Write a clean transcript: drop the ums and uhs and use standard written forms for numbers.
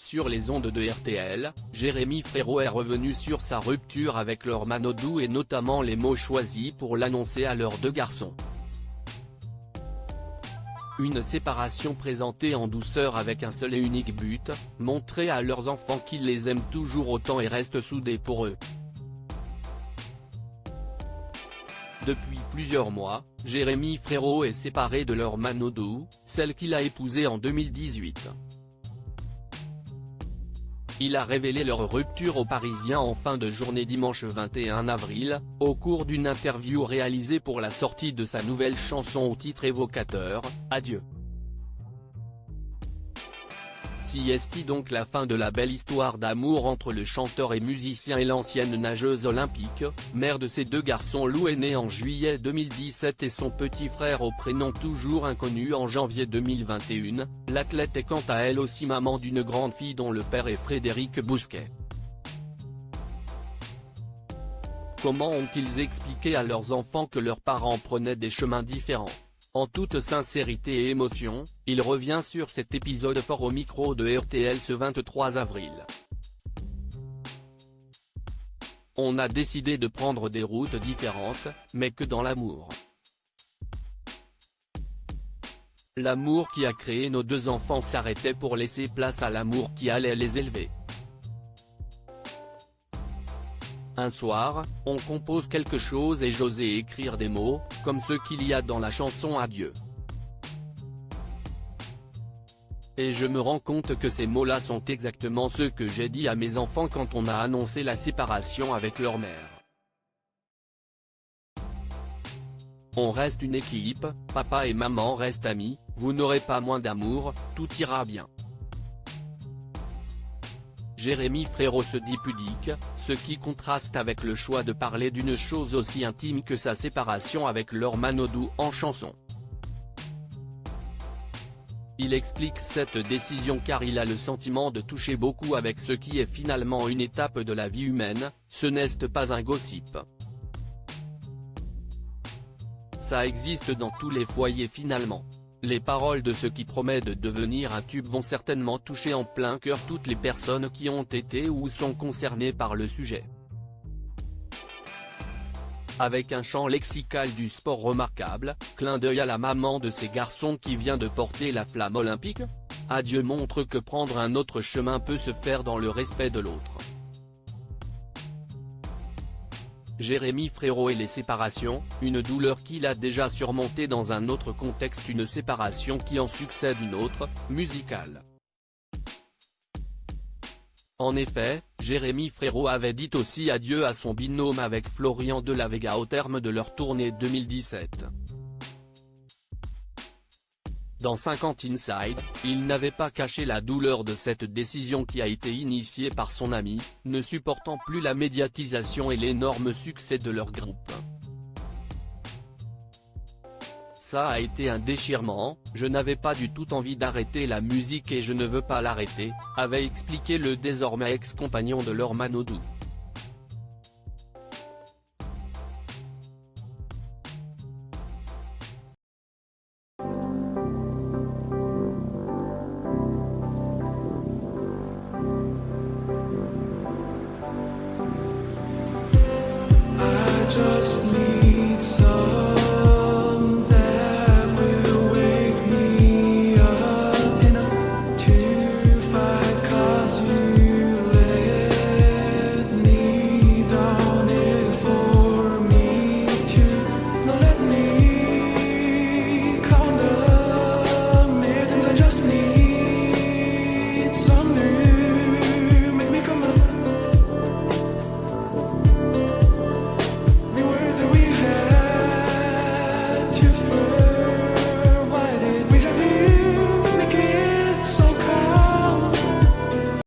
Sur les ondes de RTL, Jérémy Frérot est revenu sur sa rupture avec Laure Manodou et notamment les mots choisis pour l'annoncer à leurs deux garçons. Une séparation présentée en douceur avec un seul et unique but, montrer à leurs enfants qu'ils les aiment toujours autant et restent soudés pour eux. Depuis plusieurs mois, Jérémy Frérot est séparé de Laure Manodou, celle qu'il a épousée en 2018. Il a révélé leur rupture aux Parisiens en fin de journée dimanche 21 avril, au cours d'une interview réalisée pour la sortie de sa nouvelle chanson au titre évocateur, Adieu. Si est donc la fin de la belle histoire d'amour entre le chanteur et musicien et l'ancienne nageuse olympique, mère de ses deux garçons. Lou est née en juillet 2017 et son petit frère au prénom toujours inconnu en janvier 2021, l'athlète est quant à elle aussi maman d'une grande fille dont le père est Frédéric Bousquet. Comment ont-ils expliqué à leurs enfants que leurs parents prenaient des chemins différents ? En toute sincérité et émotion, il revient sur cet épisode fort au micro de RTL ce 23 avril. On a décidé de prendre des routes différentes, mais que dans l'amour. L'amour qui a créé nos deux enfants s'arrêtait pour laisser place à l'amour qui allait les élever. Un soir, on compose quelque chose et j'osais écrire des mots, comme ceux qu'il y a dans la chanson Adieu. Et je me rends compte que ces mots-là sont exactement ceux que j'ai dit à mes enfants quand on a annoncé la séparation avec leur mère. On reste une équipe, papa et maman restent amis, vous n'aurez pas moins d'amour, tout ira bien. Jérémy Frérot se dit pudique, ce qui contraste avec le choix de parler d'une chose aussi intime que sa séparation avec Laure Manodou en chanson. Il explique cette décision car il a le sentiment de toucher beaucoup avec ce qui est finalement une étape de la vie humaine, ce n'est pas un gossip. Ça existe dans tous les foyers finalement. Les paroles de ce qui promet de devenir un tube vont certainement toucher en plein cœur toutes les personnes qui ont été ou sont concernées par le sujet. Avec un champ lexical du sport remarquable, clin d'œil à la maman de ces garçons qui vient de porter la flamme olympique. Adieu montre que prendre un autre chemin peut se faire dans le respect de l'autre. Jérémy Frérot et les séparations, une douleur qu'il a déjà surmontée dans un autre contexte, une séparation qui en succède une autre, musicale. En effet, Jérémy Frérot avait dit aussi adieu à son binôme avec Florian de la Vega au terme de leur tournée 2017. Dans 50 Inside, il n'avait pas caché la douleur de cette décision qui a été initiée par son ami, ne supportant plus la médiatisation et l'énorme succès de leur groupe. Ça a été un déchirement, je n'avais pas du tout envie d'arrêter la musique et je ne veux pas l'arrêter, avait expliqué le désormais ex-compagnon de Laure Manodou.